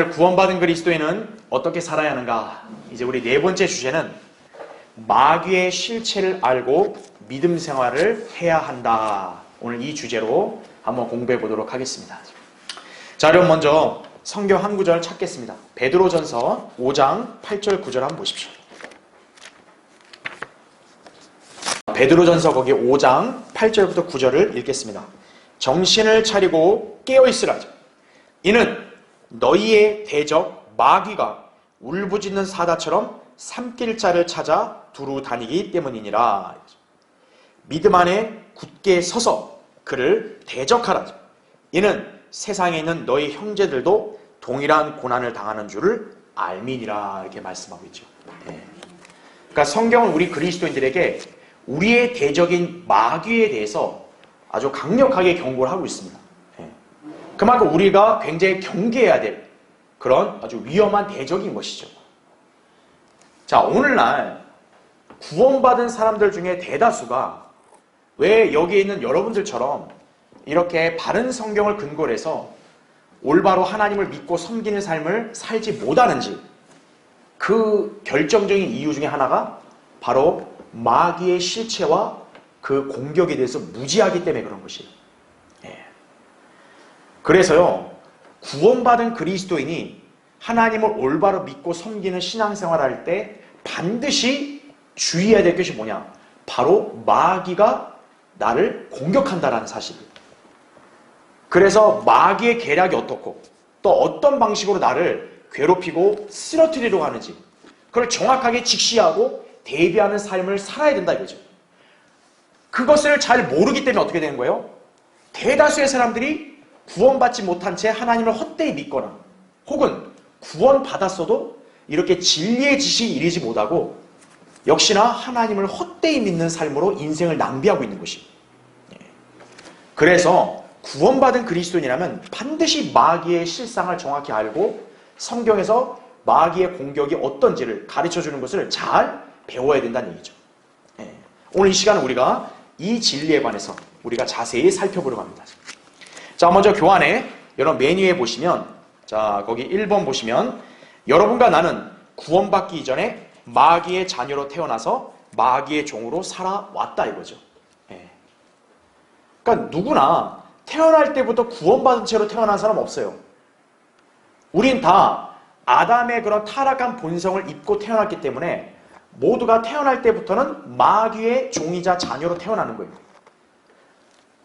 구원받은 그리스도인은 어떻게 살아야 하는가? 이제 우리 네 번째 주제는 마귀의 실체를 알고 믿음 생활을 해야 한다. 오늘 이 주제로 한번 공부해 보도록 하겠습니다. 자, 그럼 먼저 성경 한 구절 찾겠습니다. 베드로전서 5장 8절 9절 한번 보십시오. 베드로전서 거기 5장 8절부터 9절을 읽겠습니다. 정신을 차리고 깨어있으라. 이는 너희의 대적 마귀가 울부짖는 사자처럼 삼킬 자를 찾아 두루 다니기 때문이니라. 믿음 안에 굳게 서서 그를 대적하라. 이는 세상에 있는 너희 형제들도 동일한 고난을 당하는 줄을 알미니라. 이렇게 말씀하고 있죠. 그러니까 성경은 우리 그리스도인들에게 우리의 대적인 마귀에 대해서 아주 강력하게 경고를 하고 있습니다. 그만큼 우리가 굉장히 경계해야 될 그런 아주 위험한 대적인 것이죠. 자, 오늘날 구원받은 사람들 중에 대다수가 왜 여기에 있는 여러분들처럼 이렇게 바른 성경을 근거로 해서 올바로 하나님을 믿고 섬기는 삶을 살지 못하는지, 그 결정적인 이유 중에 하나가 바로 마귀의 실체와 그 공격에 대해서 무지하기 때문에 그런 것이에요. 그래서요, 구원받은 그리스도인이 하나님을 올바로 믿고 섬기는 신앙생활을 할 때 반드시 주의해야 될 것이 뭐냐? 바로 마귀가 나를 공격한다라는 사실이에요. 그래서 마귀의 계략이 어떻고 또 어떤 방식으로 나를 괴롭히고 쓰러뜨리려고 하는지 그걸 정확하게 직시하고 대비하는 삶을 살아야 된다 이거죠. 그것을 잘 모르기 때문에 어떻게 되는 거예요? 대다수의 사람들이 구원받지 못한 채 하나님을 헛되이 믿거나 혹은 구원받았어도 이렇게 진리의 지식이 이르지 못하고 역시나 하나님을 헛되이 믿는 삶으로 인생을 낭비하고 있는 것이에요. 그래서 구원받은 그리스도인이라면 반드시 마귀의 실상을 정확히 알고 성경에서 마귀의 공격이 어떤지를 가르쳐주는 것을 잘 배워야 된다는 얘기죠. 오늘 이 시간은 우리가 이 진리에 관해서 우리가 자세히 살펴보려고 합니다. 자, 먼저 교환에 여러분 메뉴에 보시면, 자, 거기 1번 보시면 여러분과 나는 구원받기 이전에 마귀의 자녀로 태어나서 마귀의 종으로 살아왔다 이거죠. 그러니까 누구나 태어날 때부터 구원받은 채로 태어난 사람 없어요. 우린 다 아담의 그런 타락한 본성을 입고 태어났기 때문에 모두가 태어날 때부터는 마귀의 종이자 자녀로 태어나는 거예요.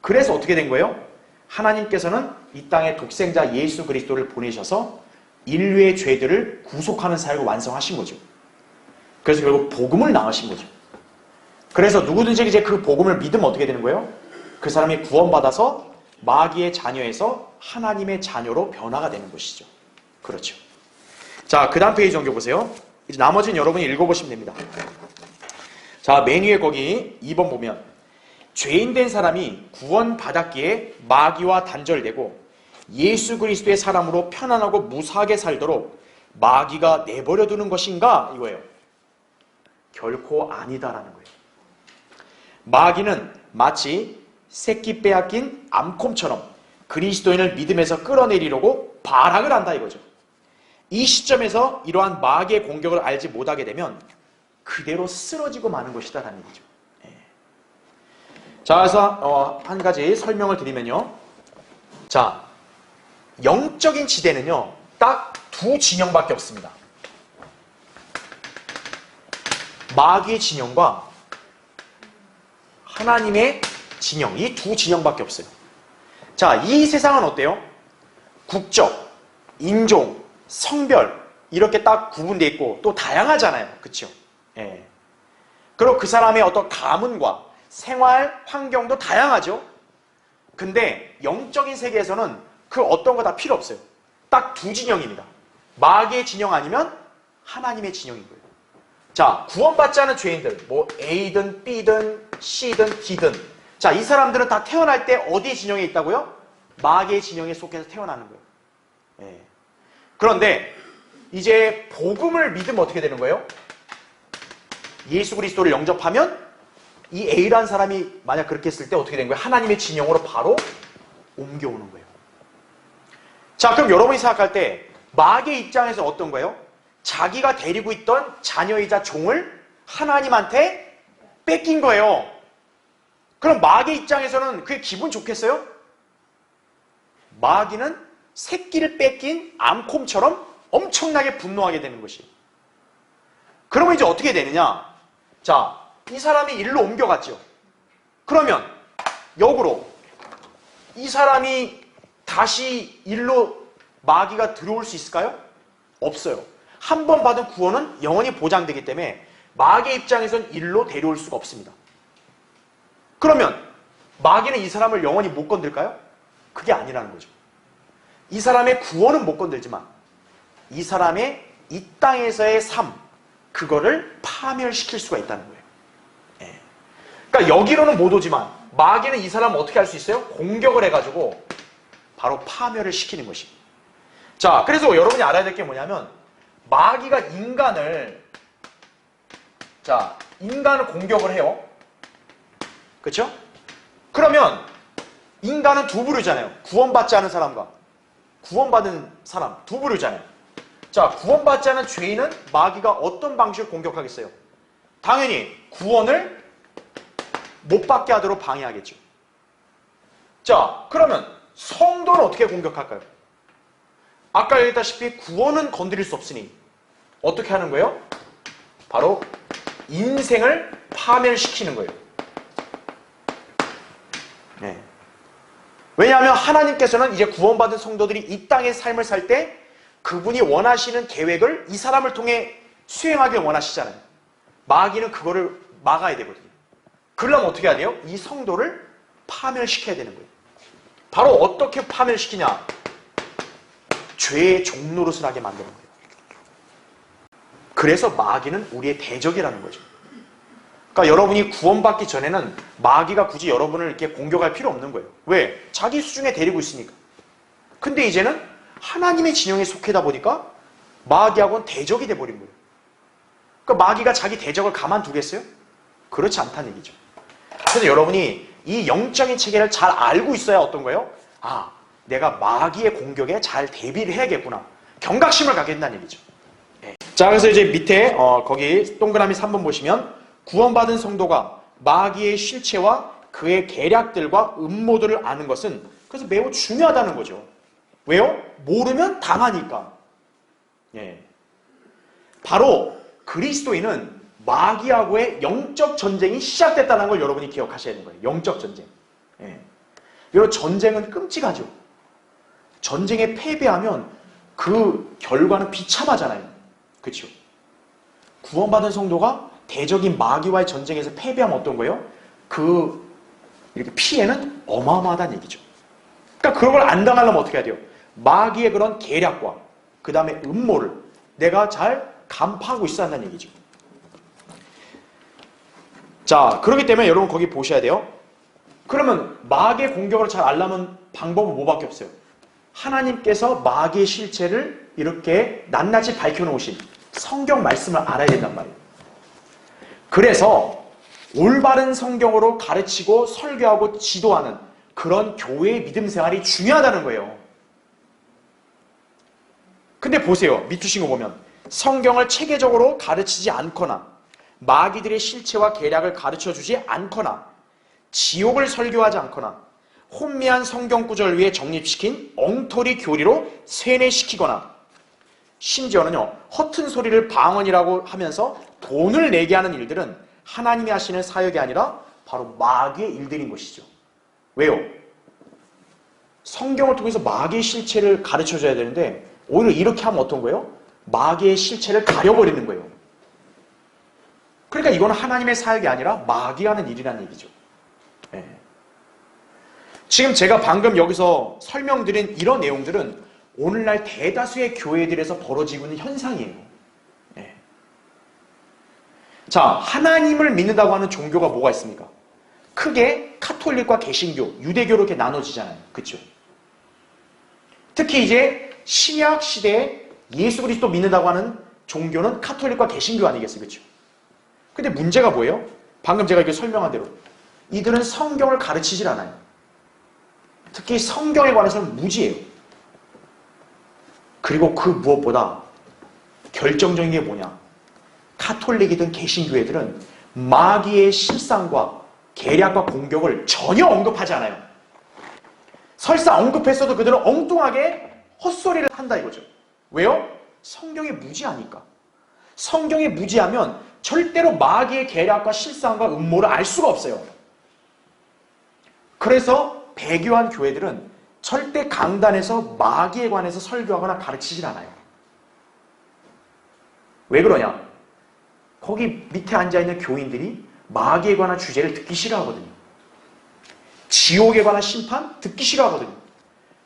그래서 어떻게 된 거예요? 하나님께서는 이 땅에 독생자 예수 그리스도를 보내셔서 인류의 죄들을 구속하는 사역을 완성하신 거죠. 그래서 결국 복음을 나가신 거죠. 그래서 누구든지 이제 그 복음을 믿으면 어떻게 되는 거예요? 그 사람이 구원받아서 마귀의 자녀에서 하나님의 자녀로 변화가 되는 것이죠. 그렇죠. 자, 그 다음 페이지 넘겨 보세요. 이제 나머지는 여러분이 읽어보시면 됩니다. 자, 메뉴에 거기 2번 보면 죄인된 사람이 구원받았기에 마귀와 단절되고 예수 그리스도의 사람으로 편안하고 무사하게 살도록 마귀가 내버려 두는 것인가? 이거예요. 결코 아니다라는 거예요. 마귀는 마치 새끼 빼앗긴 암콤처럼 그리스도인을 믿음에서 끌어내리려고 발악을 한다 이거죠. 이 시점에서 이러한 마귀의 공격을 알지 못하게 되면 그대로 쓰러지고 마는 것이다라는 얘기죠. 자, 그래서 한 가지 설명을 드리면요. 자, 영적인 지대는요, 딱 두 진영밖에 없습니다. 마귀의 진영과 하나님의 진영, 이 두 진영밖에 없어요. 자, 이 세상은 어때요? 국적, 인종, 성별 이렇게 딱 구분되어 있고 또 다양하잖아요. 그렇죠? 예. 그리고 그 사람의 어떤 가문과 생활 환경도 다양하죠. 근데 영적인 세계에서는 그 어떤 거 다 필요 없어요. 딱 두 진영입니다. 마귀의 진영 아니면 하나님의 진영인 거예요. 자, 구원받지 않은 죄인들, 뭐 A든 B든 C든 D든, 자, 이 사람들은 다 태어날 때 어디의 진영에 있다고요? 마귀의 진영에 속해서 태어나는 거예요. 예. 그런데 이제 복음을 믿으면 어떻게 되는 거예요? 예수 그리스도를 영접하면 이 A라는 사람이 만약 그렇게 했을 때 어떻게 된 거예요? 하나님의 진영으로 바로 옮겨오는 거예요. 자, 그럼 여러분이 생각할 때 마귀의 입장에서 어떤 거예요? 자기가 데리고 있던 자녀이자 종을 하나님한테 뺏긴 거예요. 그럼 마귀의 입장에서는 그게 기분 좋겠어요? 마귀는 새끼를 뺏긴 암콤처럼 엄청나게 분노하게 되는 것이. 그러면 이제 어떻게 되느냐? 자, 이 사람이 일로 옮겨갔죠. 그러면 역으로 이 사람이 다시 일로 마귀가 들어올 수 있을까요? 없어요. 한 번 받은 구원은 영원히 보장되기 때문에 마귀의 입장에선 일로 데려올 수가 없습니다. 그러면 마귀는 이 사람을 영원히 못 건들까요? 그게 아니라는 거죠. 이 사람의 구원은 못 건들지만 이 사람의 이 땅에서의 삶, 그거를 파멸시킬 수가 있다는 거예요. 예. 그러니까 여기로는 못 오지만 마귀는 이 사람을 어떻게 할 수 있어요? 공격을 해가지고 바로 파멸을 시키는 것입니다. 자, 그래서 여러분이 알아야 될 게 뭐냐면 마귀가 인간을 공격을 해요. 그렇죠? 그러면 인간은 두 부류잖아요. 구원받지 않은 사람과 구원받은 사람, 두 부류잖아요. 자, 구원받지 않은 죄인은 마귀가 어떤 방식으로 공격하겠어요? 당연히 구원을 못 받게 하도록 방해하겠죠. 자, 그러면 성도는 어떻게 공격할까요? 아까 얘기했다시피 구원은 건드릴 수 없으니 어떻게 하는 거예요? 바로 인생을 파멸시키는 거예요. 네. 왜냐하면 하나님께서는 이제 구원받은 성도들이 이 땅의 삶을 살 때 그분이 원하시는 계획을 이 사람을 통해 수행하길 원하시잖아요. 마귀는 그거를 막아야 되거든요. 그러려면 어떻게 해야 돼요? 이 성도를 파멸시켜야 되는 거예요. 바로 어떻게 파멸시키냐? 죄의 종노릇을 하게 만드는 거예요. 그래서 마귀는 우리의 대적이라는 거죠. 그러니까 여러분이 구원받기 전에는 마귀가 굳이 여러분을 이렇게 공격할 필요 없는 거예요. 왜? 자기 수중에 데리고 있으니까. 근데 이제는 하나님의 진영에 속해다 보니까 마귀하고는 대적이 돼버린 거예요. 그러니까 마귀가 자기 대적을 가만두겠어요? 그렇지 않다는 얘기죠. 그래서 여러분이 이 영적인 체계를 잘 알고 있어야 어떤 거예요? 아, 내가 마귀의 공격에 잘 대비를 해야겠구나. 경각심을 갖게 된다는 얘기죠. 네. 자, 그래서 이제 밑에 거기 동그라미 3번 보시면 구원받은 성도가 마귀의 실체와 그의 계략들과 음모들을 아는 것은 그래서 매우 중요하다는 거죠. 왜요? 모르면 당하니까. 예. 바로 그리스도인은 마귀하고의 영적 전쟁이 시작됐다는 걸 여러분이 기억하셔야 되는 거예요. 영적 전쟁. 예. 여러분, 전쟁은 끔찍하죠. 전쟁에 패배하면 그 결과는 비참하잖아요. 그렇죠? 구원받은 성도가 대적인 마귀와의 전쟁에서 패배하면 어떤 거예요? 그 이렇게 피해는 어마어마하다는 얘기죠. 그러니까 그런 걸 안 당하려면 어떻게 해야 돼요? 마귀의 그런 계략과 그 다음에 음모를 내가 잘 간파하고 있어야 한다는 얘기죠. 자, 그렇기 때문에 여러분 거기 보셔야 돼요. 그러면 마귀의 공격을 잘 알려면 방법은 뭐밖에 없어요? 하나님께서 마귀의 실체를 이렇게 낱낱이 밝혀놓으신 성경 말씀을 알아야 된단 말이에요. 그래서 올바른 성경으로 가르치고 설교하고 지도하는 그런 교회의 믿음 생활이 중요하다는 거예요. 근데 보세요. 밑주신 거 보면 성경을 체계적으로 가르치지 않거나 마귀들의 실체와 계략을 가르쳐주지 않거나 지옥을 설교하지 않거나 혼미한 성경 구절 위에 정립시킨 엉터리 교리로 세뇌시키거나 심지어는요, 허튼 소리를 방언이라고 하면서 돈을 내게 하는 일들은 하나님이 하시는 사역이 아니라 바로 마귀의 일들인 것이죠. 왜요? 성경을 통해서 마귀의 실체를 가르쳐줘야 되는데 오히려 이렇게 하면 어떤 거예요? 마귀의 실체를 가려버리는 거예요. 그러니까 이건 하나님의 사역이 아니라 마귀가 하는 일이라는 얘기죠. 네. 지금 제가 방금 여기서 설명드린 이런 내용들은 오늘날 대다수의 교회들에서 벌어지고 있는 현상이에요. 네. 자, 하나님을 믿는다고 하는 종교가 뭐가 있습니까? 크게 카톨릭과 개신교, 유대교로 이렇게 나눠지잖아요. 그렇죠? 특히 이제 신약 시대에 예수 그리스도 믿는다고 하는 종교는 카톨릭과 개신교 아니겠어요? 그렇죠? 근데 문제가 뭐예요? 방금 제가 이렇게 설명한 대로 이들은 성경을 가르치질 않아요. 특히 성경에 관해서는 무지예요. 그리고 그 무엇보다 결정적인 게 뭐냐? 카톨릭이든 개신교회들은 마귀의 실상과 계략과 공격을 전혀 언급하지 않아요. 설사 언급했어도 그들은 엉뚱하게 헛소리를 한다 이거죠. 왜요? 성경에 무지하니까. 성경에 무지하면 절대로 마귀의 계략과 실상과 음모를 알 수가 없어요. 그래서 배교한 교회들은 절대 강단에서 마귀에 관해서 설교하거나 가르치질 않아요. 왜 그러냐? 거기 밑에 앉아있는 교인들이 마귀에 관한 주제를 듣기 싫어하거든요. 지옥에 관한 심판? 듣기 싫어하거든요.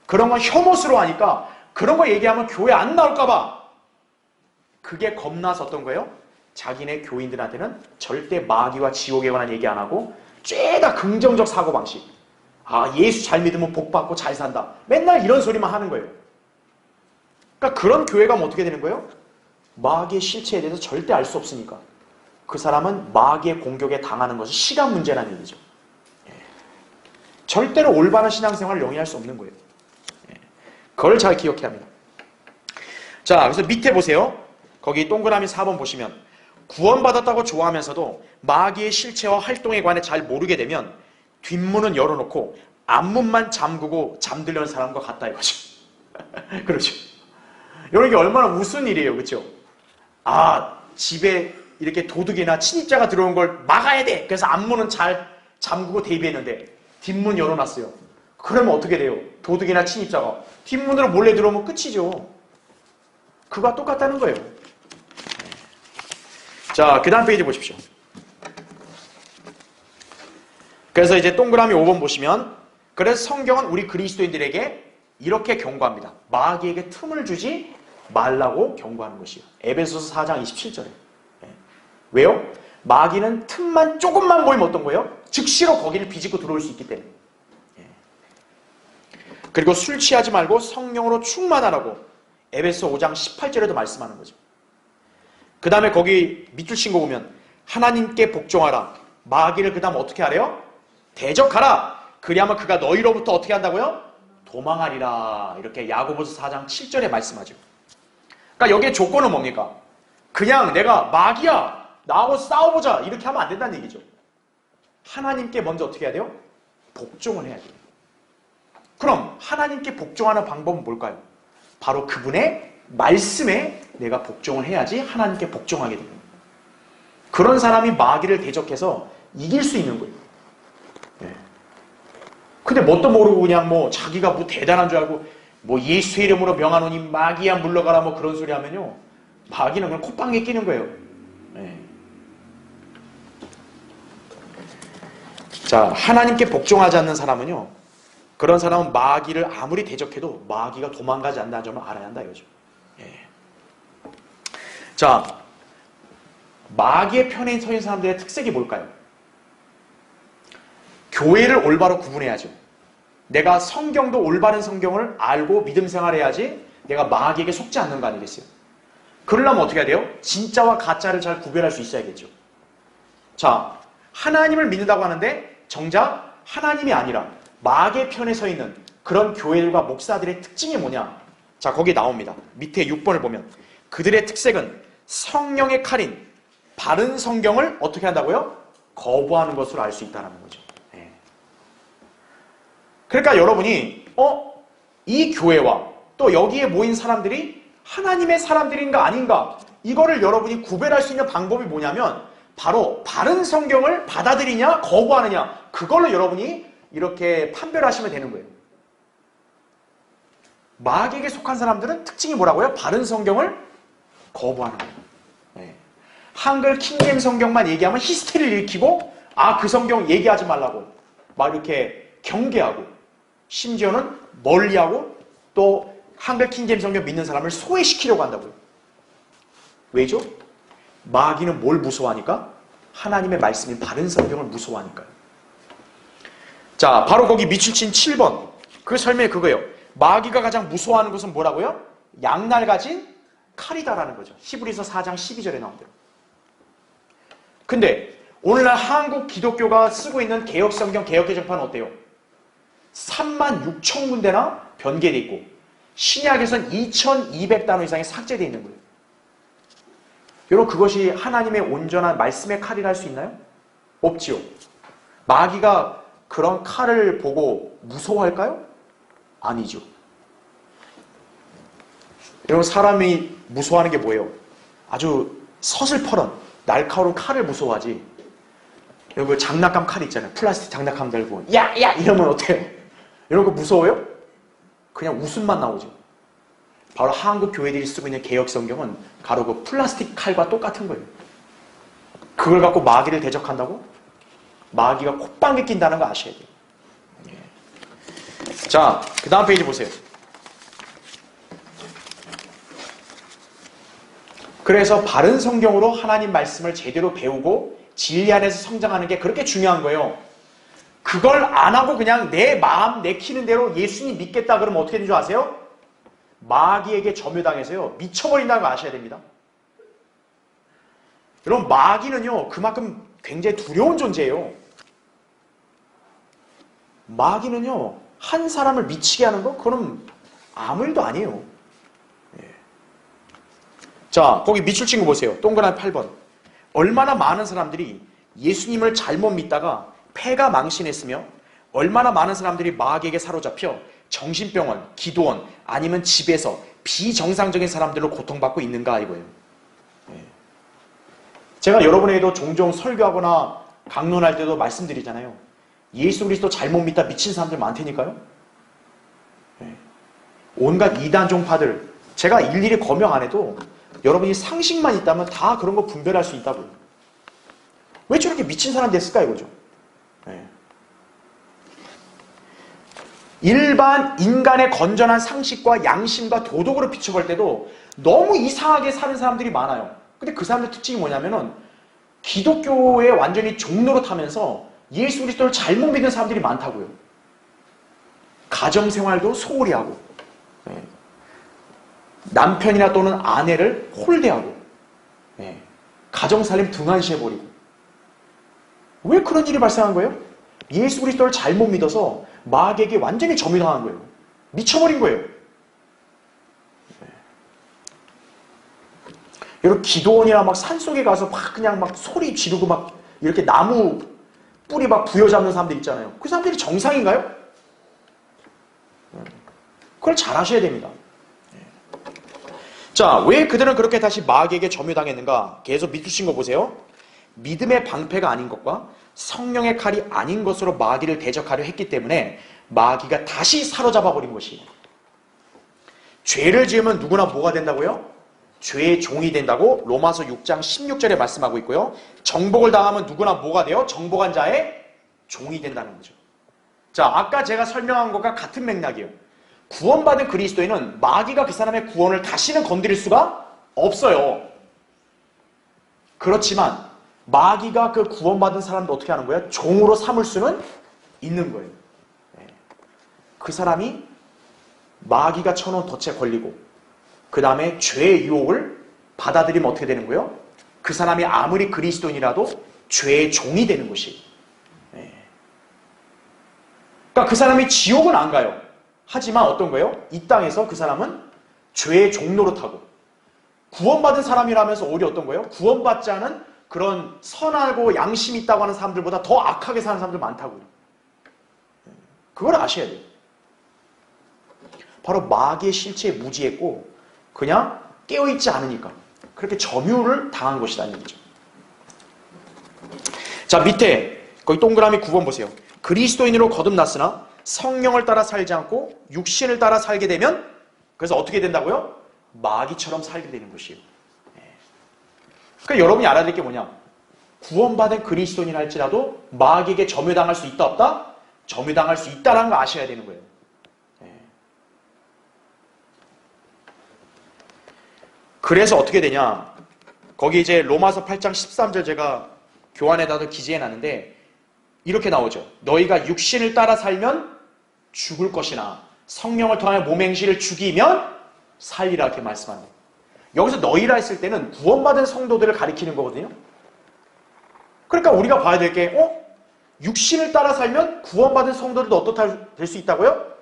그런 건 혐오스러워하니까 그런 거 얘기하면 교회 안 나올까봐 그게 겁나서 어떤 거예요? 자기네 교인들한테는 절대 마귀와 지옥에 관한 얘기 안 하고 죄다 긍정적 사고방식. 아, 예수 잘 믿으면 복 받고 잘 산다. 맨날 이런 소리만 하는 거예요. 그러니까 그런 교회가 뭐 어떻게 되는 거예요? 마귀의 실체에 대해서 절대 알 수 없으니까 그 사람은 마귀의 공격에 당하는 것은 시간 문제라는 얘기죠. 절대로 올바른 신앙생활을 영위할 수 없는 거예요. 그걸 잘 기억해야 합니다. 자, 그래서 밑에 보세요. 거기 동그라미 4번 보시면 구원받았다고 좋아하면서도 마귀의 실체와 활동에 관해 잘 모르게 되면 뒷문은 열어놓고 앞문만 잠그고 잠들려는 사람과 같다 이거죠. 그렇죠. 이런 게 얼마나 우스운 일이에요. 그렇죠? 아, 집에 이렇게 도둑이나 침입자가 들어온 걸 막아야 돼. 그래서 앞문은 잘 잠그고 대비했는데 뒷문 열어놨어요. 그러면 어떻게 돼요? 도둑이나 침입자가 뒷문으로 몰래 들어오면 끝이죠. 그거와 똑같다는 거예요. 자, 그 다음 페이지 보십시오. 그래서 이제 동그라미 5번 보시면 그래서 성경은 우리 그리스도인들에게 이렇게 경고합니다. 마귀에게 틈을 주지 말라고 경고하는 것이요. 에베소서 4장 27절에. 왜요? 마귀는 틈만 조금만 보이면 어떤 거예요? 즉시로 거기를 비집고 들어올 수 있기 때문에. 그리고 술 취하지 말고 성령으로 충만하라고 에베소 5장 18절에도 말씀하는 거죠. 그 다음에 거기 밑줄 친 거 보면 하나님께 복종하라. 마귀를 그 다음 어떻게 하래요? 대적하라. 그리하면 그가 너희로부터 어떻게 한다고요? 도망하리라. 이렇게 야고보서 4장 7절에 말씀하죠. 그러니까 여기에 조건은 뭡니까? 그냥 내가 마귀야 나하고 싸워보자 이렇게 하면 안 된다는 얘기죠. 하나님께 먼저 어떻게 해야 돼요? 복종을 해야 돼요. 그럼 하나님께 복종하는 방법은 뭘까요? 바로 그분의 말씀에 내가 복종을 해야지 하나님께 복종하게 됩니다. 그런 사람이 마귀를 대적해서 이길 수 있는 거예요. 근데 뭣도 모르고 그냥 뭐 자기가 뭐 대단한 줄 알고 뭐 예수 이름으로 명하노니 마귀야 물러가라 뭐 그런 소리 하면요. 마귀는 그냥 콧방에 끼는 거예요. 자, 하나님께 복종하지 않는 사람은요. 그런 사람은 마귀를 아무리 대적해도 마귀가 도망가지 않는다는 점을 알아야 한다 이거죠. 자, 마귀의 편에 서 있는 사람들의 특색이 뭘까요? 교회를 올바로 구분해야죠. 내가 성경도 올바른 성경을 알고 믿음 생활해야지 내가 마귀에게 속지 않는 거 아니겠어요? 그러려면 어떻게 해야 돼요? 진짜와 가짜를 잘 구별할 수 있어야겠죠. 자, 하나님을 믿는다고 하는데 정작 하나님이 아니라 마귀의 편에 서 있는 그런 교회들과 목사들의 특징이 뭐냐? 자, 거기 나옵니다. 밑에 6번을 보면 그들의 특색은 성령의 칼인 바른 성경을 어떻게 한다고요? 거부하는 것으로 알 수 있다는 거죠. 그러니까 여러분이 이 교회와 또 여기에 모인 사람들이 하나님의 사람들인가 아닌가 이거를 여러분이 구별할 수 있는 방법이 뭐냐면 바로 바른 성경을 받아들이냐 거부하느냐 그걸로 여러분이 이렇게 판별하시면 되는 거예요. 마귀에게 속한 사람들은 특징이 뭐라고요? 바른 성경을 거부하는 거예요. 한글 킹제임 성경만 얘기하면 히스테리를 일으키고 그 성경 얘기하지 말라고 막 이렇게 경계하고 심지어는 멀리하고 또 한글 킹제임 성경 믿는 사람을 소외시키려고 한다고요. 왜죠? 마귀는 뭘 무서워하니까? 하나님의 말씀인 바른 성경을 무서워하니까요. 자, 바로 거기 밑줄 친 7번 그 설명이 그거예요. 마귀가 가장 무서워하는 것은 뭐라고요? 양날 가진 칼이다라는 거죠. 히브리서 4장 12절에 나온 대로. 근데 오늘날 한국 기독교가 쓰고 있는 개혁성경 개혁개정판은 어때요? 36,000군데나 변개되어 있고 신약에선 2200단어 이상이 삭제되어 있는 거예요. 여러분, 그것이 하나님의 온전한 말씀의 칼이라 할 수 있나요? 없지요. 마귀가 그런 칼을 보고 무서워할까요? 아니죠. 여러분, 사람이 무서워하는 게 뭐예요? 아주 서슬퍼런 날카로운 칼을 무서워하지. 여러분, 장난감 칼 있잖아요. 플라스틱 장난감 들고 야야 이러면 어때요? 이런 거 무서워요? 그냥 웃음만 나오죠. 바로 한국 교회들이 쓰고 있는 개역 성경은 바로 그 플라스틱 칼과 똑같은 거예요. 그걸 갖고 마귀를 대적한다고? 마귀가 콧방귀 낀다는 거 아셔야 돼요. 자, 그 다음 페이지 보세요. 그래서 바른 성경으로 하나님 말씀을 제대로 배우고 진리 안에서 성장하는 게 그렇게 중요한 거예요. 그걸 안 하고 그냥 내 마음 내키는 대로 예수님 믿겠다 그러면 어떻게 되는 줄 아세요? 마귀에게 점유당해서요 미쳐버린다는 거 아셔야 됩니다. 여러분, 마귀는요 그만큼 굉장히 두려운 존재예요. 마귀는요 한 사람을 미치게 하는 거 그건 아무 일도 아니에요. 자, 거기 밑줄 친거 보세요. 동그란 8번. 얼마나 많은 사람들이 예수님을 잘못 믿다가 폐가 망신했으며 얼마나 많은 사람들이 마귀에게 사로잡혀 정신병원, 기도원 아니면 집에서 비정상적인 사람들로 고통받고 있는가 이거예요. 제가 여러분에게도 종종 설교하거나 강론할 때도 말씀드리잖아요. 예수 그리스도 잘못 믿다 미친 사람들 많다니까요. 온갖 이단 종파들 제가 일일이 거명 안 해도 여러분이 상식만 있다면 다 그런 거 분별할 수 있다고요. 왜 저렇게 미친 사람 됐을까 이거죠. 일반 인간의 건전한 상식과 양심과 도덕으로 비춰볼 때도 너무 이상하게 사는 사람들이 많아요. 근데 그 사람들 특징이 뭐냐면은 기독교에 완전히 종노릇하면서 예수 그리스도를 잘못 믿는 사람들이 많다고요. 가정생활도 소홀히 하고 남편이나 또는 아내를 홀대하고 가정살림 등한시해버리고. 왜 그런 일이 발생한 거예요? 예수 그리스도를 잘못 믿어서 마귀에게 완전히 점유당한 거예요. 미쳐버린 거예요. 여러분, 기도원이나 막 산속에 가서 막 그냥 막 소리 지르고 막 이렇게 나무 뿌리 막 부여잡는 사람들 있잖아요. 그 사람들이 정상인가요? 그걸 잘 하셔야 됩니다. 자, 왜 그들은 그렇게 다시 마귀에게 점유당했는가? 계속 밑줄 친 거 보세요. 믿음의 방패가 아닌 것과 성령의 칼이 아닌 것으로 마귀를 대적하려 했기 때문에 마귀가 다시 사로잡아 버린 것이에요. 죄를 지으면 누구나 뭐가 된다고요? 죄의 종이 된다고 로마서 6장 16절에 말씀하고 있고요. 정복을 당하면 누구나 뭐가 돼요? 정복한 자의 종이 된다는 거죠. 자, 아까 제가 설명한 것과 같은 맥락이에요. 구원받은 그리스도인은 마귀가 그 사람의 구원을 다시는 건드릴 수가 없어요. 그렇지만 마귀가 그 구원받은 사람도 어떻게 하는 거예요? 종으로 삼을 수는 있는 거예요. 그 사람이 마귀가 쳐놓은 덫에 걸리고 그 다음에 죄의 유혹을 받아들이면 어떻게 되는 거예요? 그 사람이 아무리 그리스도인이라도 죄의 종이 되는 것이. 그러니까 그 사람이 지옥은 안 가요. 하지만 어떤 거예요? 이 땅에서 그 사람은 죄의 종노릇하고 구원받은 사람이라면서 오히려 어떤 거예요? 구원받지 않은 그런 선하고 양심 있다고 하는 사람들보다 더 악하게 사는 사람들 많다고요. 그걸 아셔야 돼요. 바로 마귀의 실체에 무지했고 그냥 깨어있지 않으니까 그렇게 점유를 당한 것이라는 얘기죠. 자, 밑에 거기 동그라미 9번 보세요. 그리스도인으로 거듭났으나 성령을 따라 살지 않고 육신을 따라 살게 되면 그래서 어떻게 된다고요? 마귀처럼 살게 되는 것이에요. 그러니까 여러분이 알아야 될 게 뭐냐? 구원받은 그리스도인이라 할지라도 마귀에게 점유당할 수 있다 없다? 점유당할 수 있다라는 거 아셔야 되는 거예요. 그래서 어떻게 되냐? 거기 이제 로마서 8장 13절 제가 교환에다도 기재해놨는데 이렇게 나오죠. 너희가 육신을 따라 살면 죽을 것이나 성령을 통하여 몸의 행실을 죽이면 살리라 이렇게 말씀합니다. 여기서 너희라 했을 때는 구원받은 성도들을 가리키는 거거든요. 그러니까 우리가 봐야 될 게 육신을 따라 살면 구원받은 성도들도 어떻게 될 수 있다고요?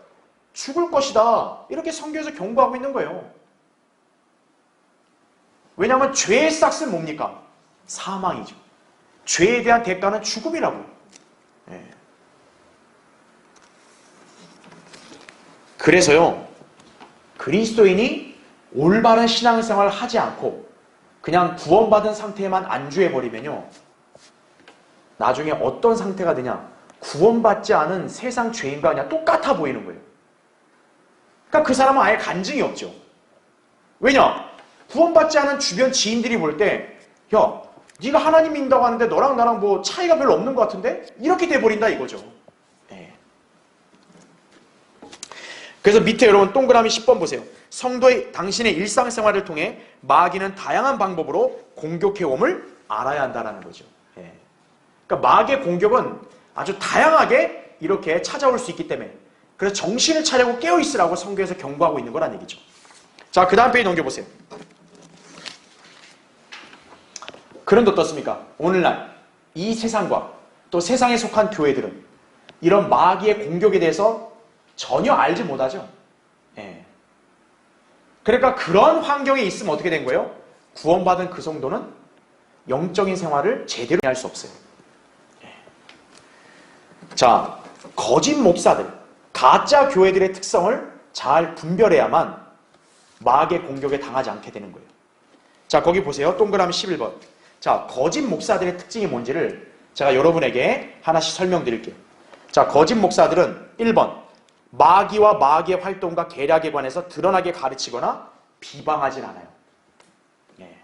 죽을 것이다. 이렇게 성경에서 경고하고 있는 거예요. 왜냐하면 죄의 싹은 뭡니까? 사망이죠. 죄에 대한 대가는 죽음이라고. 예. 그래서요, 그리스도인이 올바른 신앙생활을 하지 않고 그냥 구원받은 상태에만 안주해버리면요, 나중에 어떤 상태가 되냐? 구원받지 않은 세상 죄인과 그냥 똑같아 보이는 거예요. 그러니까 그 사람은 아예 간증이 없죠. 왜냐? 구원받지 않은 주변 지인들이 볼 때, 야, 네가 하나님 믿는다고 하는데 너랑 나랑 뭐 차이가 별로 없는 것 같은데? 이렇게 돼버린다 이거죠. 예. 그래서 밑에 여러분 동그라미 10번 보세요. 성도의 당신의 일상생활을 통해 마귀는 다양한 방법으로 공격해옴을 알아야 한다는 거죠. 예. 그러니까 마귀의 공격은 아주 다양하게 이렇게 찾아올 수 있기 때문에, 그래서 정신을 차리고 깨어있으라고 성경에서 경고하고 있는 거란 얘기죠. 자, 그 다음 페이지 넘겨보세요. 그런데 어떻습니까? 오늘날 이 세상과 또 세상에 속한 교회들은 이런 마귀의 공격에 대해서 전혀 알지 못하죠. 예. 그러니까 그런 환경에 있으면 어떻게 된 거예요? 구원받은 그 성도는 영적인 생활을 제대로 할 수 없어요. 예. 자, 거짓 목사들, 가짜 교회들의 특성을 잘 분별해야만 마귀의 공격에 당하지 않게 되는 거예요. 자, 거기 보세요. 동그라미 11번. 자, 거짓 목사들의 특징이 뭔지를 제가 여러분에게 하나씩 설명드릴게요. 자, 거짓 목사들은 1번, 마귀와 마귀의 활동과 계략에 관해서 드러나게 가르치거나 비방하진 않아요. 예.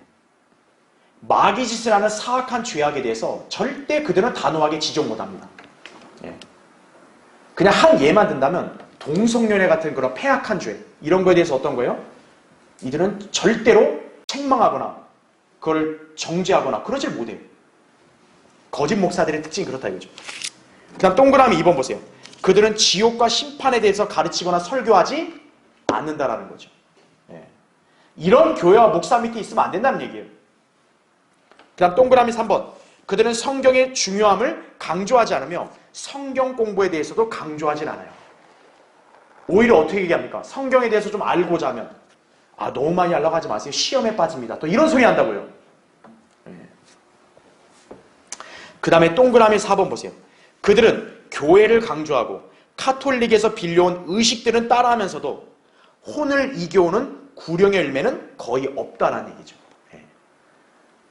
마귀 짓을 하는 사악한 죄악에 대해서 절대 그들은 단호하게 지적 못합니다. 예. 그냥 한 예만 든다면 동성연애 같은 그런 폐악한 죄, 이런 거에 대해서 어떤 거예요? 이들은 절대로 책망하거나 그걸 정죄하거나 그러질 못해요. 거짓 목사들의 특징이 그렇다 이거죠. 그 다음 동그라미 2번 보세요. 그들은 지옥과 심판에 대해서 가르치거나 설교하지 않는다라는 거죠. 예. 이런 교회와 목사 밑에 있으면 안 된다는 얘기예요. 그 다음 동그라미 3번. 그들은 성경의 중요함을 강조하지 않으며 성경 공부에 대해서도 강조하진 않아요. 오히려 어떻게 얘기합니까? 성경에 대해서 좀 알고자 하면, 아, 너무 많이 알려고 하지 마세요. 시험에 빠집니다. 또 이런 소리 한다고요. 예. 그 다음에 동그라미 4번 보세요. 그들은 교회를 강조하고 카톨릭에서 빌려온 의식들은 따라하면서도 혼을 이겨오는 구령의 열매는 거의 없다는 얘기죠. 예.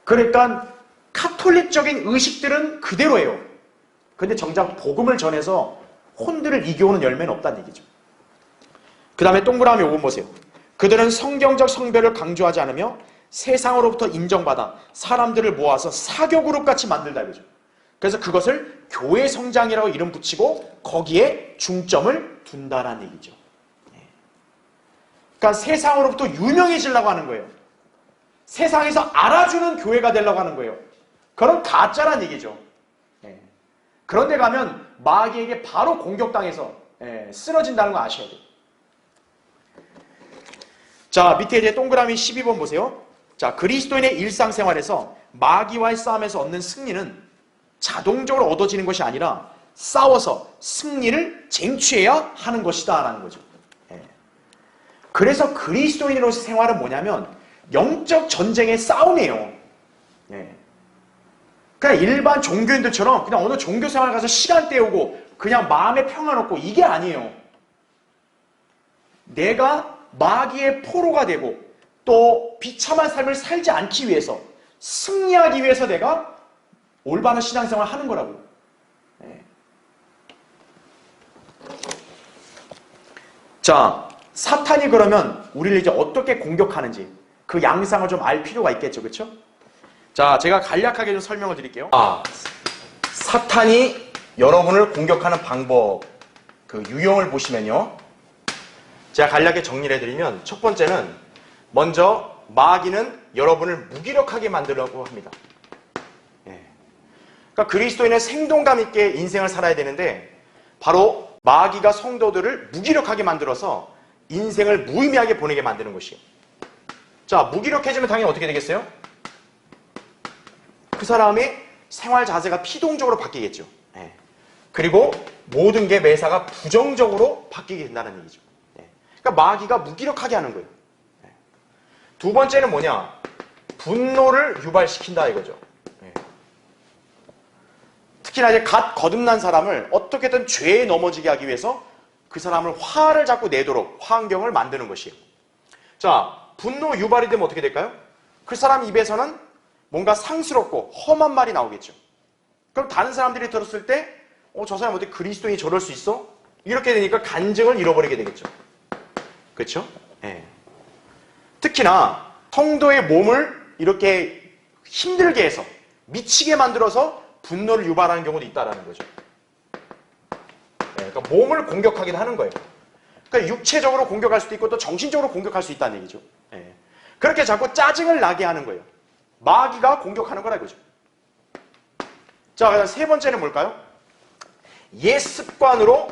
그러니까 카톨릭적인 의식들은 그대로예요. 근데 정작 복음을 전해서 혼들을 이겨오는 열매는 없다는 얘기죠. 그 다음에 동그라미 5번 보세요. 그들은 성경적 성별을 강조하지 않으며 세상으로부터 인정받아 사람들을 모아서 사교그룹 같이 만들다 이거죠. 그래서 그것을 교회 성장이라고 이름 붙이고 거기에 중점을 둔다라는 얘기죠. 그러니까 세상으로부터 유명해지려고 하는 거예요. 세상에서 알아주는 교회가 되려고 하는 거예요. 그런 가짜란 얘기죠. 그런 데 가면 마귀에게 바로 공격당해서 쓰러진다는 거 아셔야 돼요. 자, 밑에 이제 동그라미 12번 보세요. 자, 그리스도인의 일상생활에서 마귀와의 싸움에서 얻는 승리는 자동적으로 얻어지는 것이 아니라 싸워서 승리를 쟁취해야 하는 것이다 라는 거죠. 그래서 그리스도인으로서의 생활은 뭐냐면 영적 전쟁의 싸움이에요. 그냥 일반 종교인들처럼 그냥 어느 종교생활 가서 시간 때우고 그냥 마음에 평안 얻고 이게 아니에요. 내가 마귀의 포로가 되고 또 비참한 삶을 살지 않기 위해서, 승리하기 위해서 내가 올바른 신앙생활을 하는 거라고요. 자, 사탄이 그러면 우리를 이제 어떻게 공격하는지 그 양상을 좀 알 필요가 있겠죠. 그렇죠? 자, 제가 간략하게 좀 설명을 드릴게요. 사탄이 여러분을 공격하는 방법, 그 유형을 보시면요. 제가 간략하게 정리를 해드리면 첫 번째는 먼저 마귀는 여러분을 무기력하게 만들려고 합니다. 그러니까 그리스도인은 생동감 있게 인생을 살아야 되는데 바로 마귀가 성도들을 무기력하게 만들어서 인생을 무의미하게 보내게 만드는 것이에요. 자, 무기력해지면 당연히 어떻게 되겠어요? 그 사람의 생활 자세가 피동적으로 바뀌겠죠. 그리고 모든 게 매사가 부정적으로 바뀌게 된다는 얘기죠. 그러니까 마귀가 무기력하게 하는 거예요. 두 번째는 뭐냐? 분노를 유발시킨다 이거죠. 특히나 이제 갓 거듭난 사람을 어떻게든 죄에 넘어지게 하기 위해서 그 사람을 화를 자꾸 내도록 환경을 만드는 것이에요. 자, 분노 유발이 되면 어떻게 될까요? 그 사람 입에서는 뭔가 상스럽고 험한 말이 나오겠죠. 그럼 다른 사람들이 들었을 때 저 사람 어떻게 그리스도인이 저럴 수 있어? 이렇게 되니까 간증을 잃어버리게 되겠죠. 그렇죠? 예. 특히나 성도의 몸을 이렇게 힘들게 해서 미치게 만들어서 분노를 유발하는 경우도 있다는 거죠. 예, 그러니까 몸을 공격하긴 하는 거예요. 그러니까 육체적으로 공격할 수도 있고 또 정신적으로 공격할 수 있다는 얘기죠. 예. 그렇게 자꾸 짜증을 나게 하는 거예요. 마귀가 공격하는 거라 이거죠. 자, 그다음 세 번째는 뭘까요? 옛 습관으로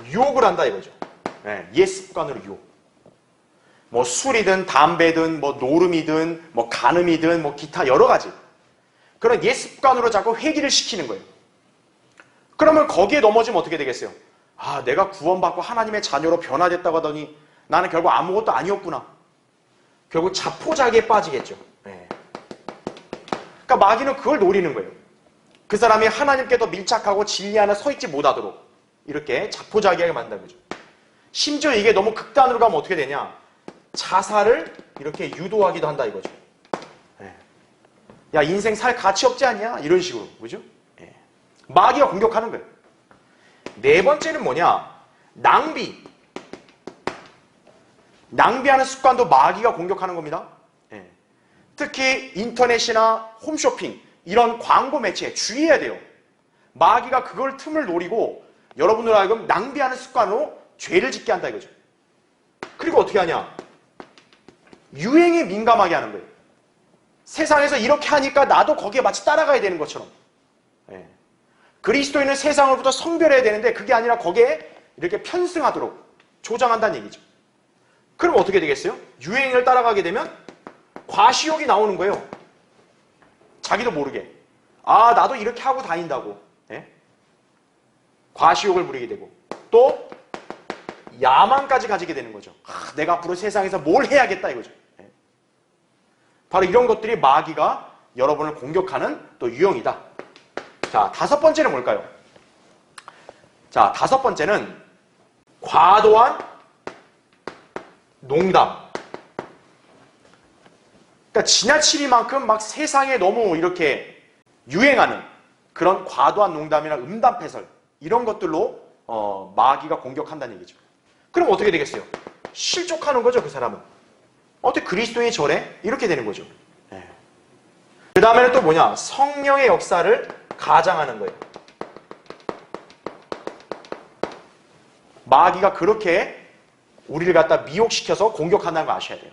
유혹을 한다 이거죠. 예, 옛 습관으로 유혹. 뭐 술이든 담배든 뭐 노름이든 뭐 간음이든 뭐 기타 여러 가지 그런 옛 습관으로 자꾸 회귀를 시키는 거예요. 그러면 거기에 넘어지면 어떻게 되겠어요? 아, 내가 구원받고 하나님의 자녀로 변화됐다고 하더니 나는 결국 아무것도 아니었구나. 결국 자포자기에 빠지겠죠. 예. 그러니까 마귀는 그걸 노리는 거예요. 그 사람이 하나님께 더 밀착하고 진리 안에 서 있지 못하도록 이렇게 자포자기하게 만든다는 거죠. 심지어 이게 너무 극단으로 가면 어떻게 되냐? 자살을 이렇게 유도하기도 한다 이거죠. 예. 야, 인생 살 가치 없지 않냐? 이런 식으로. 그죠? 예. 마귀가 공격하는 거예요. 네 번째는 뭐냐? 낭비. 낭비하는 습관도 마귀가 공격하는 겁니다. 예. 특히 인터넷이나 홈쇼핑 이런 광고 매체에 주의해야 돼요. 마귀가 그걸 틈을 노리고 여러분들 하여금 낭비하는 습관으로 죄를 짓게 한다 이거죠. 그리고 어떻게 하냐? 유행에 민감하게 하는 거예요. 세상에서 이렇게 하니까 나도 거기에 마치 따라가야 되는 것처럼. 예. 그리스도인은 세상으로부터 성별해야 되는데 그게 아니라 거기에 이렇게 편승하도록 조장한다는 얘기죠. 그럼 어떻게 되겠어요? 유행을 따라가게 되면 과시욕이 나오는 거예요. 자기도 모르게. 아, 나도 이렇게 하고 다닌다고. 예? 과시욕을 부리게 되고 또 야망까지 가지게 되는 거죠. 아, 내가 앞으로 세상에서 뭘 해야겠다 이거죠. 예? 바로 이런 것들이 마귀가 여러분을 공격하는 또 유형이다. 자, 다섯 번째는 뭘까요? 자, 다섯 번째는 과도한 농담. 그러니까 지나치리만큼 막 세상에 너무 이렇게 유행하는 그런 과도한 농담이나 음담패설 이런 것들로 마귀가 공격한다는 얘기죠. 그럼 어떻게 되겠어요? 실족하는 거죠, 그 사람은. 어떻게 그리스도인이 저래? 이렇게 되는 거죠. 네. 그 다음에는 또 뭐냐? 성령의 역사를 가장하는 거예요. 마귀가 그렇게 우리를 갖다 미혹시켜서 공격한다는 거 아셔야 돼요.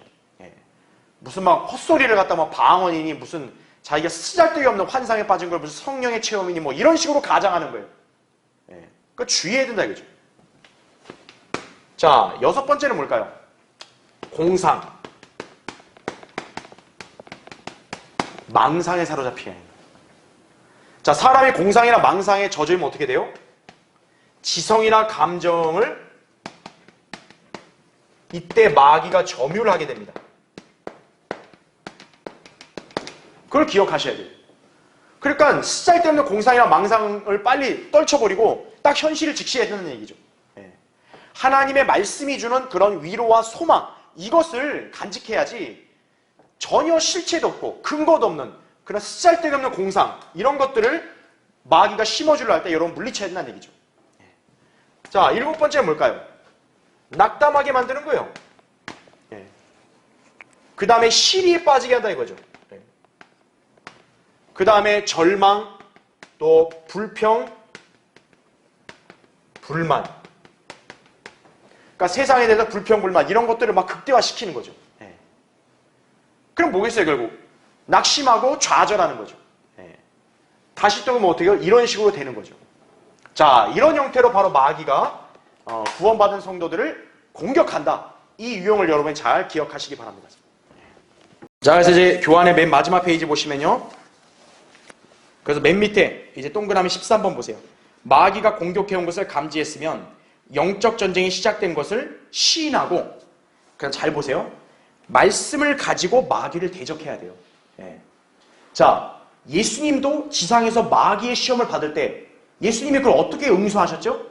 무슨 막 헛소리를 갖다 뭐 방언이니 무슨 자기가 쓰잘데기 없는 환상에 빠진 걸 무슨 성령의 체험이니 뭐 이런 식으로 가장하는 거예요. 예. 그 주의해야 된다 이거죠. 자, 여섯 번째는 뭘까요? 공상. 망상에 사로잡히게 하는 거예요. 자, 사람이 공상이나 망상에 젖으면 어떻게 돼요? 지성이나 감정을 이때 마귀가 점유를 하게 됩니다. 그걸 기억하셔야 돼요. 그러니까 쓰잘데없는 공상이나 망상을 빨리 떨쳐버리고 딱 현실을 직시해야 된다는 얘기죠. 예. 하나님의 말씀이 주는 그런 위로와 소망 이것을 간직해야지 전혀 실체도 없고 근거도 없는 그런 쓰잘데없는 공상 이런 것들을 마귀가 심어주려 할 때 여러분 물리쳐야 된다는 얘기죠. 예. 자, 일곱 번째는 뭘까요? 낙담하게 만드는 거예요. 예. 그 다음에 시리에 빠지게 한다 이거죠. 그 다음에 절망, 또 불평, 불만. 그러니까 세상에 대해서 불평, 불만 이런 것들을 막 극대화시키는 거죠. 예. 그럼 뭐겠어요 결국? 낙심하고 좌절하는 거죠. 예. 다시 또 뭐 어떻게 해요? 이런 식으로 되는 거죠. 자, 이런 형태로 바로 마귀가 구원받은 성도들을 공격한다. 이 유형을 여러분이 잘 기억하시기 바랍니다. 자, 그래서 이제 교환의 맨 마지막 페이지 보시면요. 그래서 맨 밑에 이제 동그라미 13번 보세요. 마귀가 공격해온 것을 감지했으면 영적 전쟁이 시작된 것을 시인하고, 그냥 잘 보세요. 말씀을 가지고 마귀를 대적해야 돼요. 예. 자, 예수님도 지상에서 마귀의 시험을 받을 때 예수님이 그걸 어떻게 응수하셨죠?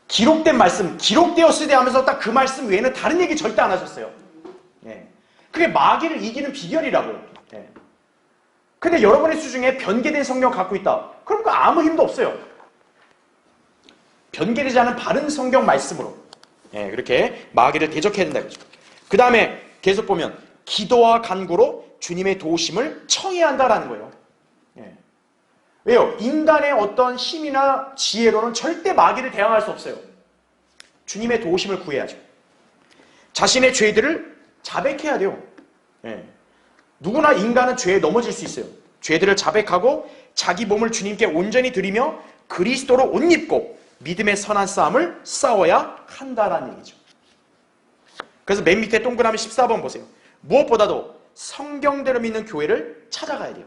기록된 말씀, 기록되었으되 하면서 딱 그 말씀 외에는 다른 얘기 절대 안 하셨어요. 예. 그게 마귀를 이기는 비결이라고요. 예. 근데 여러분의 수중에 변개된 성경 갖고 있다. 그럼 그 아무 힘도 없어요. 변개되지 않은 바른 성경 말씀으로, 예, 그렇게 마귀를 대적해야 된다. 그 다음에 계속 보면 기도와 간구로 주님의 도우심을 청해야 한다라는 거예요. 예. 왜요? 인간의 어떤 힘이나 지혜로는 절대 마귀를 대항할 수 없어요. 주님의 도우심을 구해야죠. 자신의 죄들을 자백해야 돼요. 예. 누구나 인간은 죄에 넘어질 수 있어요. 죄들을 자백하고 자기 몸을 주님께 온전히 드리며 그리스도로 옷 입고 믿음의 선한 싸움을 싸워야 한다라는 얘기죠. 그래서 맨 밑에 동그라미 14번 보세요. 무엇보다도 성경대로 믿는 교회를 찾아가야 돼요.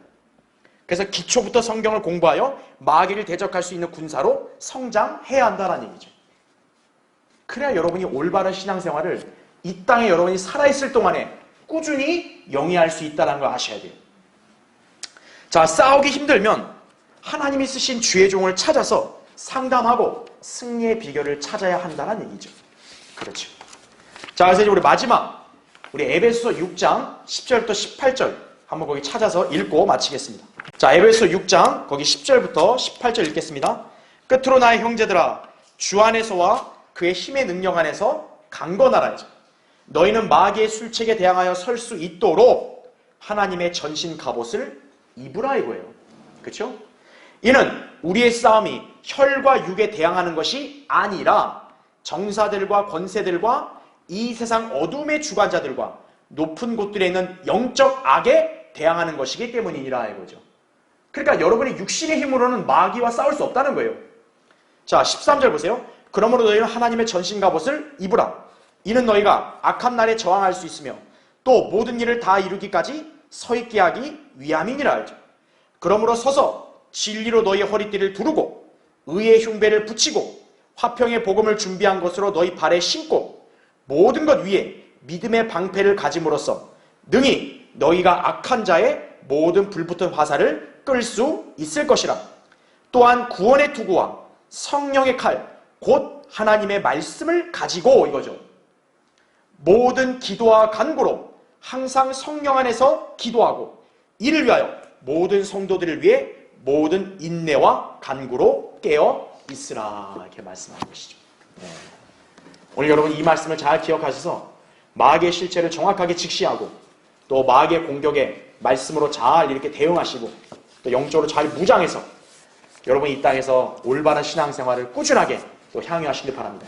그래서 기초부터 성경을 공부하여 마귀를 대적할 수 있는 군사로 성장해야 한다는 얘기죠. 그래야 여러분이 올바른 신앙생활을 이 땅에 여러분이 살아있을 동안에 꾸준히 영위할 수 있다는 걸 아셔야 돼요. 자, 싸우기 힘들면 하나님이 쓰신 주의 종을 찾아서 상담하고 승리의 비결을 찾아야 한다는 얘기죠. 그렇죠. 자, 그래서 이제 우리 마지막 우리 에베소서 6장 10절부터 18절 한번 거기 찾아서 읽고 마치겠습니다. 자, 에베소 6장 거기 10절부터 18절 읽겠습니다. 끝으로 나의 형제들아, 주 안에서와 그의 힘의 능력 안에서 강건하라죠. 너희는 마귀의 술책에 대항하여 설 수 있도록 하나님의 전신 갑옷을 입으라 이거예요. 그렇죠? 이는 우리의 싸움이 혈과 육에 대항하는 것이 아니라 정사들과 권세들과 이 세상 어둠의 주관자들과 높은 곳들에 있는 영적 악에 대항하는 것이기 때문이니라 이거죠. 그러니까 여러분이 육신의 힘으로는 마귀와 싸울 수 없다는 거예요. 자, 13절 보세요. 그러므로 너희는 하나님의 전신 갑옷을 입으라. 이는 너희가 악한 날에 저항할 수 있으며 또 모든 일을 다 이루기까지 서 있게 하기 위함이니라 알죠. 그러므로 서서 진리로 너희의 허리띠를 두르고 의의 흉배를 붙이고 화평의 복음을 준비한 것으로 너희 발에 신고 모든 것 위에 믿음의 방패를 가짐으로써 능히 너희가 악한 자의 모든 불붙은 화살을 끌 수 있을 것이라. 또한 구원의 투구와 성령의 칼 곧 하나님의 말씀을 가지고 이거죠. 모든 기도와 간구로 항상 성령 안에서 기도하고 이를 위하여 모든 성도들을 위해 모든 인내와 간구로 깨어 있으라 이렇게 말씀하는 것이죠. 네. 오늘 여러분 이 말씀을 잘 기억하셔서 마귀의 실체를 정확하게 직시하고 또 마귀의 공격에 말씀으로 잘 이렇게 대응하시고 또 영적으로 잘 무장해서 여러분이 이 땅에서 올바른 신앙생활을 꾸준하게 또 향유하시길 바랍니다.